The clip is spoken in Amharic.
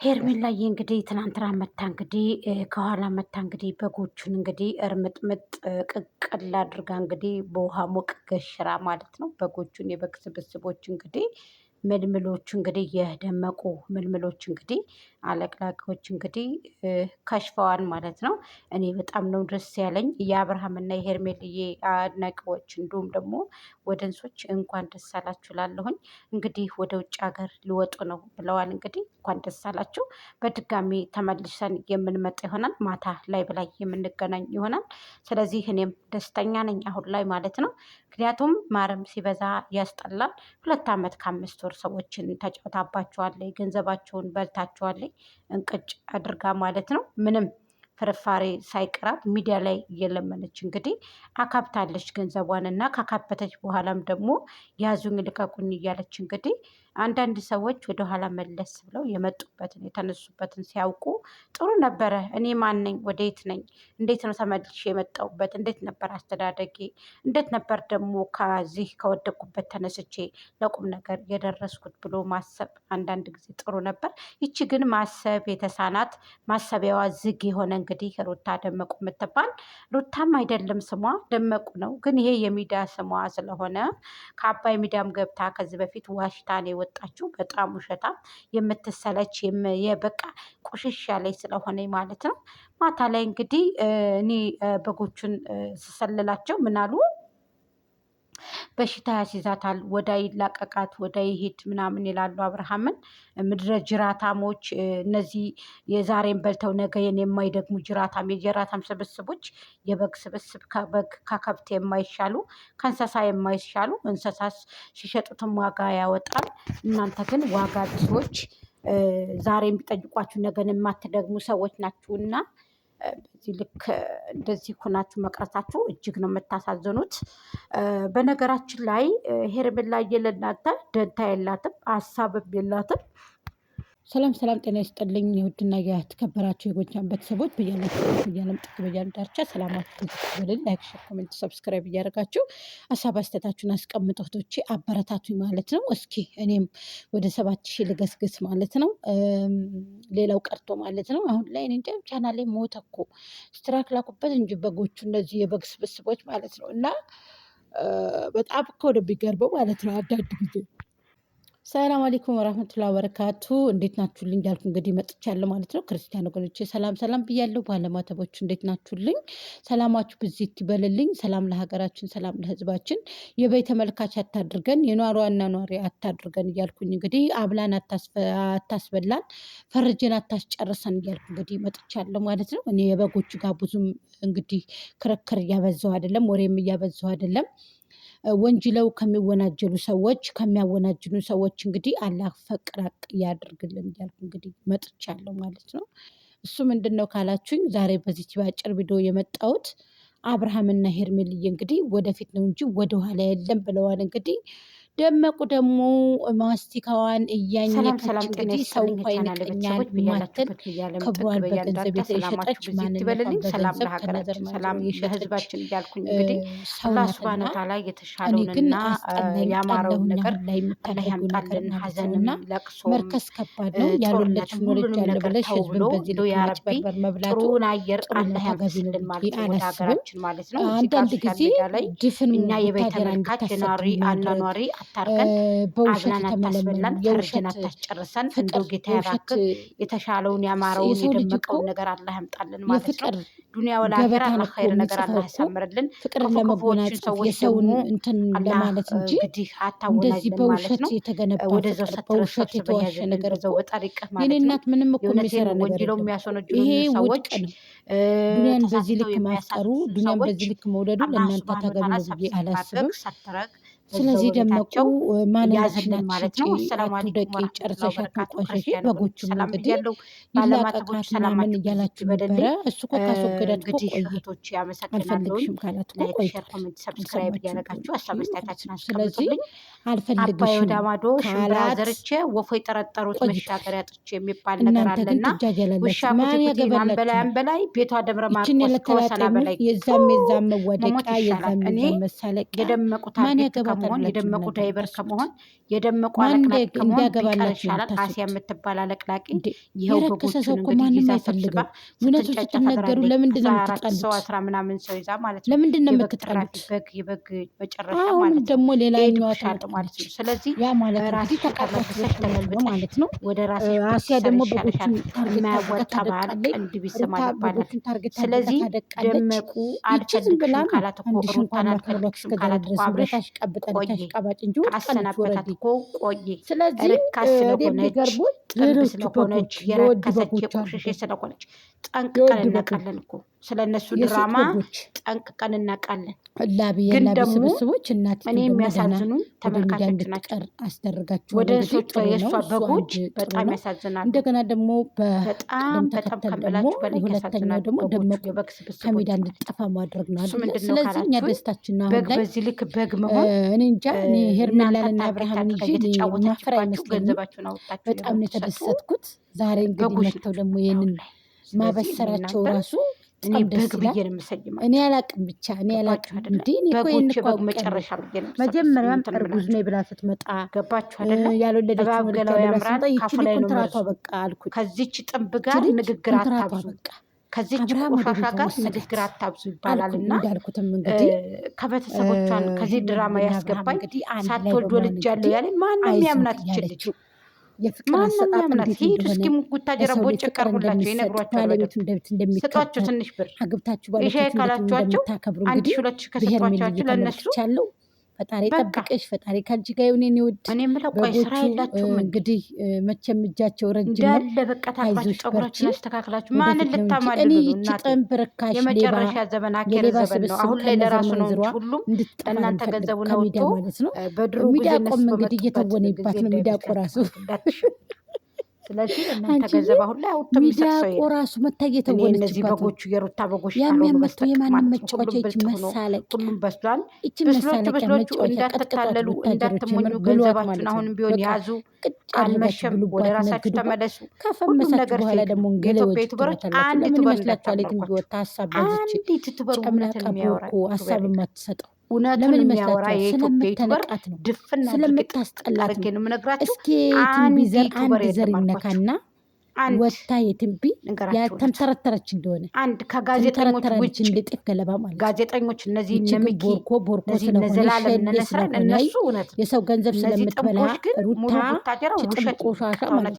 ሄርሜላዬ እንግዲህ ትናንትና መታ እንግዲህ ከኋላ መታ እንግዲህ በጎቹን እንግዲህ እርምጥምጥ ቅቅል አድርጋ እንግዲህ በውሃ ሞቅ ገሽራ ማለት ነው። በጎቹን የበግ ስብስቦች እንግዲህ ምልምሎቹ እንግዲህ የደመቁ ምልምሎች እንግዲህ አለቅላቂዎች እንግዲህ ከሽፈዋል ማለት ነው። እኔ በጣም ነው ደስ ያለኝ የአብርሃምና የሄርሜልዬ አድናቂዎች እንዲሁም ደግሞ ወደንሶች እንኳን ደስ አላችሁ ላለሁኝ እንግዲህ ወደ ውጭ ሀገር ሊወጡ ነው ብለዋል። እንግዲህ እንኳን ደስ አላችሁ። በድጋሚ ተመልሰን የምንመጣ ይሆናል። ማታ ላይ በላይ የምንገናኝ ይሆናል። ስለዚህ እኔም ደስተኛ ነኝ አሁን ላይ ማለት ነው። ምክንያቱም ማረም ሲበዛ ያስጠላል። 2 ዓመት ከ5 ወር ሰዎችን ተጫውታባቸዋለች፣ ገንዘባቸውን በልታቸዋለች እንቅጭ አድርጋ ማለት ነው። ምንም ፍርፋሬ ሳይቀራት ሚዲያ ላይ እየለመነች እንግዲህ አካብታለች ገንዘቧን እና ካካበተች በኋላም ደግሞ ያዙኝ ልቀቁኝ እያለች እንግዲህ አንዳንድ ሰዎች ወደኋላ መለስ ብለው የመጡበትን የተነሱበትን ሲያውቁ ጥሩ ነበረ። እኔ ማን ነኝ? ወዴት ነኝ? እንዴት ነው ተመልሼ የመጣሁበት? እንዴት ነበር አስተዳደጌ? እንዴት ነበር ደግሞ ከዚህ ከወደኩበት ተነስቼ ለቁም ነገር የደረስኩት ብሎ ማሰብ አንዳንድ ጊዜ ጥሩ ነበር። ይቺ ግን ማሰብ የተሳናት ማሰቢያዋ ዝግ የሆነ እንግዲህ ሩታ ደመቁ የምትባል ሩታም አይደለም ስሟ ደመቁ ነው። ግን ይሄ የሚዲያ ስሟ ስለሆነ ከአባይ ሚዲያም ገብታ ከዚህ በፊት ዋሽታን የወጣችው በጣም ውሸታም የምትሰለች የበቃ ቁሽሽ ያለች ስለሆነ ማለት ነው። ማታ ላይ እንግዲህ እኔ በጎቹን ስሰልላቸው ምናሉ በሽታ ያስይዛታል፣ ወዳ ይላቀቃት፣ ወዳ ይሄድ ምናምን ይላሉ አብርሃምን። ምድረ ጅራታሞች እነዚህ የዛሬን በልተው ነገን የማይደግሙ ጅራታም የጅራታም ስብስቦች የበግ ስብስብ ከበግ ከከብት የማይሻሉ ከእንስሳ የማይሻሉ እንስሳስ ሲሸጡትም ዋጋ ያወጣል። እናንተ ግን ዋጋ ቢሶች ዛሬ የሚጠይቋችሁ ነገን የማትደግሙ ሰዎች ናችሁና በዚህ ልክ እንደዚህ ሆናችሁ መቅረታችሁ እጅግ ነው የምታሳዝኑት። በነገራችን ላይ ሄርሜላዬ ለእናንተ ደንታ የላትም፣ ሀሳብም የላትም። ሰላም ሰላም፣ ጤና ይስጥልኝ የውድና የተከበራችሁ የጎጃም ቤተሰቦች በያላችሁበት በያለም ጥግ በያለም ዳርቻ ሰላማችሁ ይብዛልኝ። ላይክ፣ ሼር፣ ኮሜንት፣ ሰብስክራይብ እያደረጋችሁ ሀሳብ አስተያየታችሁን አስቀምጡ እህቶቼ፣ አበረታቱኝ ማለት ነው። እስኪ እኔም ወደ 7000 ልገስግስ ማለት ነው። ሌላው ቀርቶ ማለት ነው አሁን ላይ እኔ እንጃ ቻናሌ ሞተ እኮ ስትራክ ላኩበት እንጂ በጎቹ እነዚህ የበግ ስብስቦች ማለት ነው። እና በጣም እኮ ነው የሚገርመው ማለት ነው አንዳንድ ጊዜ። ሰላም አለይኩም ወራህመቱላሂ ወበረካቱ። እንዴት ናችሁልኝ? ያልኩ እንግዲህ መጥቻለሁ ማለት ነው። ክርስቲያን ወገኖቼ ሰላም ሰላም ብያለሁ። ባለማተቦች እንዴት ናችሁልኝ? ሰላማችሁ ብዚት ይበልልኝ። ሰላም ለሀገራችን፣ ሰላም ለሕዝባችን። የበይ ተመልካች አታድርገን፣ የኗሪ አናኗሪ አታድርገን እያልኩኝ እንግዲህ አብላን አታስበላን፣ ፈርጅን አታስጨርሰን እያልኩ እንግዲህ መጥቻለሁ ማለት ነው። እኔ የበጎቹ ጋር ብዙም እንግዲህ ክርክር እያበዛው አይደለም፣ ወሬም እያበዛው አይደለም። ወንጅለው ከሚወናጀሉ ሰዎች ከሚያወናጅኑ ሰዎች እንግዲህ አላህ ፈቅራቅ ያድርግልን እያልኩ እንግዲህ መጥቻለሁ ማለት ነው። እሱ ምንድን ነው ካላችሁኝ ዛሬ በዚች በአጭር ቪዲዮ የመጣሁት አብርሃምና ሄርሜልዬ እንግዲህ ወደፊት ነው እንጂ ወደኋላ የለም ብለዋል። እንግዲህ ደመቁ ደግሞ ማስቲካዋን እያኘከች እንግዲህ ሰው እንኳ ይንቀኛል ማትል ክብሯን በገንዘብ የተሸጠች ማንነቷን በገንዘብ ከነዘር ሰላም የህዝባችን እያልኩኝ እንግዲህ አላህ ሱብሃነሁ ወተዓላ የተሻለውንና ያማረውን ነገር ላይ የምታደርጉ ነገር ሀዘንና ለቅሶ መርከስ ከባድ ነው። ያልወለድሽ ወልጅ ያለ ብለሽ ህዝብን በዚህ ልክ ማጭበርበር መብላቱ ጥሩን አየር አላህ ያገዝልን ማለት ወደ ሀገራችን ማለት ነው። አንዳንድ ጊዜ ድፍን እኛ የቤት ተመልካች ናሪ አናኗሪ አታርገን አዝናን አታስበላን፣ ፈርጀን አታስጨርሰን። እንደው ጌታ ያባርክ የተሻለውን ያማረውን የደመቀውን ነገር አላህ ያምጣልን ማለት ነው። ዱንያ ወላ አኺራ አላህ ኸይር ነገር አላህ ያሳምርልን። ፍቅር ለመጎናጸፍ የሰውን እንትን ለማለት እንጂ እንግዲህ አታወናጅልን ማለት ነው። የተገነባ ወደዛው ሰትረውሸት የተዋሸ ነገር ነው። በጠሪቅ ማለት የኔ ነው። እናት ምንም እኮ የሚሰራ ነገር ወንጅለው የለም። የሚያስወነጅሉ ይሄ ሰዎች ውድቅ ነው። ዱንያን በዚህ ልክ ማፍቀሩ ዱንያን በዚህ ልክ መውደዱ ለእናንተ ተገቢ ነው ብዬ አላስብም። ስለዚህ ደመቁ ማንነትሽን ማለት ነው። ሰላም አትውደቂ፣ ጨርሰሽ አትንቋሸሽ። በጎቹም እንግዲህ ይላቀቃት ምናምን እያላችሁ ነበረ። እሱ እኮ ካስወገዳት እኮ ቆየ። አልፈልግሽም ካላት እኮ ቆይቷል። ሰብስክራይብ እያደረጋችሁ ሀሳብ አስተያየታችሁን ስለዚህ አስቀምጡልኝ። አባይ አልፈልግሽም ወደ ማዶ ሽምብራ ካላት ዘርቼ ወፎ የጠረጠሩት መሻገሪያ ጥቼ የሚባል ነገር እናንተ ግን አለና ትጃጃላላችሁ። ውሻ ማን ኩቲኩቲን ያገባላችሁ? አንበላይ አንበላይ ቤቷ ደብረ ይችን ማርቆስ ከወሰና የለተላጤ በላይ የዛም መሞት መወደቂያ ይሻላል። የዛም እኔ መሳለቂያ የደመቁ ማን ታርጌት ያገባላችሁ? ከመሆን የደመቁ ዳይበር ከመሆን የደመቁ አለቅላቂ ከመሆን ቢቀር ይሻላል። አሲያ የምትባል አለቅላቂ ይኸው በጎቹን እንግዲህ ይዛ ሰብስባ ስትነገሩ ለምንድን ነው የምትጣሉት? ሰው 10 ምናምን ሰው ይዛ ማለት ነው። ለምንድን ነው የምትጣሉት? የበግ መጨረሻ ማለት ነው። ደግሞ ሌላኛው ማለት ነው። ስለዚህ ያ ማለት ራስሽ ተቀበለሽ ተመልበሽ ማለት ነው። ወደ ራስሽ አሲያ ደግሞ በጎቹን የማያወጣ ባል ቀንድ ቢሰማ ይባላል። ስለዚህ ደመቁ አልፈልግሽም ካላት እኮ ሩታን አልፈልግሽም ካላት እኮ አብረሽ ቆይ አሰናበታት እኮ ቆይ። ስለዚህ ርካሽ ስለሆነች ጥንብ ስለሆነች የረከሰች የቆሸሸ ስለሆነች ጠንቅቀን እናውቃለን እኮ ስለነሱ ድራማ ጠንቅቀን እናውቃለን። ግን ደግሞ እኔ የሚያሳዝኑኝ ተመልካቾች ናቸው። ወደ የእሷ በጎች በጣም ያሳዝናሉ። እንደገና ደግሞ በጣም ከምላችሁ በላይ ያሳዝናሉ። ደግሞ የበግ ስብስቦች ከሜዳ እንድጠፋ ማድረግ ነው። ስለዚህ እኛ ደስታችን አሁን ላይ በዚህ ልክ በግ መሆን እኔ እንጃ። እኔ ሄርሜላንና አብርሃምን ይዤ ማፈር አይመስለኝም። በጣም ነው የተደሰትኩት። ዛሬ እንግዲህ መጥተው ደግሞ ይህንን ማበሰራቸው ራሱ እኔ በግ ብዬ ነው የምሰይማቸው። እኔ አላቅም ብቻ እኔ አላቅም። እንዴ እኔ እኮ በግ መጨረሻ ብዬ ነው መጀመሪያም እርጉዝ ነኝ ብላ ስትመጣ ገባችሁ አይደለ? ያልወለደች ገላው ያምራል ካፉ ላይ ነው ኮንትራቷ በቃ አልኩት። ከዚች ጥንብ ጋር ንግግር አታብዙ፣ ከዚች ቆሻሻ ጋር ንግግር አታብዙ ይባላልና እንዳልኩትም እንግዲህ ከቤተሰቦቿን ከዚህ ድራማ ያስገባኝ ሳትወልድ ወልጃለሁ ያለ ማንም ያምናት ይችልች ማንም ያምናት። ሂዱ እስኪ ሙጉታጀራ ቦጭ ቀርቡላቸው ይነግሯቸዋል። ስጧቸው ትንሽ ብር ይሄ ካላችኋቸው 1,000 2,000 ከሰጧቸው ለእነሱ ፈጣሪ ጠብቅሽ፣ ፈጣሪ ከአንቺ ጋር ይሁን። እኔ ውድ እኔ የምለው ቆይ ስራ የላችሁም እንግዲህ መቼም እጃቸው ረጅም እንዳለ በቃ ታጥባችሁ ፀጉራችሁን አስተካክላችሁ ማንን ልታማልሉ ነው? እናቴ የመጨረሻ ዘመን አኬር ዘመን ነው። አሁን ላይ ለራሱ ነው እንጂ ሁሉም እናንተ ገንዘቡን አውጥቶ በድሮ ጊዜ ሚዳቆም እንግዲህ እየተወነባት ነው ሚዳቆ ራሱ። ስለዚህ እናንተ ገንዘብ አሁን ላይ አውጥቶ የሚሰጠው ሚዳቆ ራሱ መታየት ነው። እነዚህ በጎቹ የሩታ በጎች የሚያመጡ የማንም መጫወቻ መሳለቅ ሁሉም በስሏል። በስሎቹ እንዳትታለሉ እንዳትሞኙ። ገንዘባችሁን አሁንም ቢሆን ያዙ። አልመሸም። ወደ ራሳችሁ ተመለሱ። ሁሉም ነገር ደግሞ የኢትዮጵያ ዩቱበሮች አንድ ቱበር ይመስላችኋል? የትንቢወታ ሀሳብ በዚች ቱበር እውነትን የሚያወራ ሀሳብ የማትሰጠው እውነቱን የሚያወራ የኢትዮጵያ ዩቱበር ድፍና ስለምታስጠላት አድርጌ ነው የምነግራችሁ። እስኪ የትንቢ ዘር አንድ ዘር ይነካና ወታ የትንቢ ያልተንተረተረች እንደሆነ አንድ ከጋዜጠኞች ውጭ እንደጤፍ ገለባ ማለት ጋዜጠኞች እነዚህ ነሚኪ ቦርኮ ስለሆነ እነሱ እውነት የሰው ገንዘብ ስለምትበላ ሩታ ሙሉ ቡታጀራ ውሸት ቆሻሻ ማለት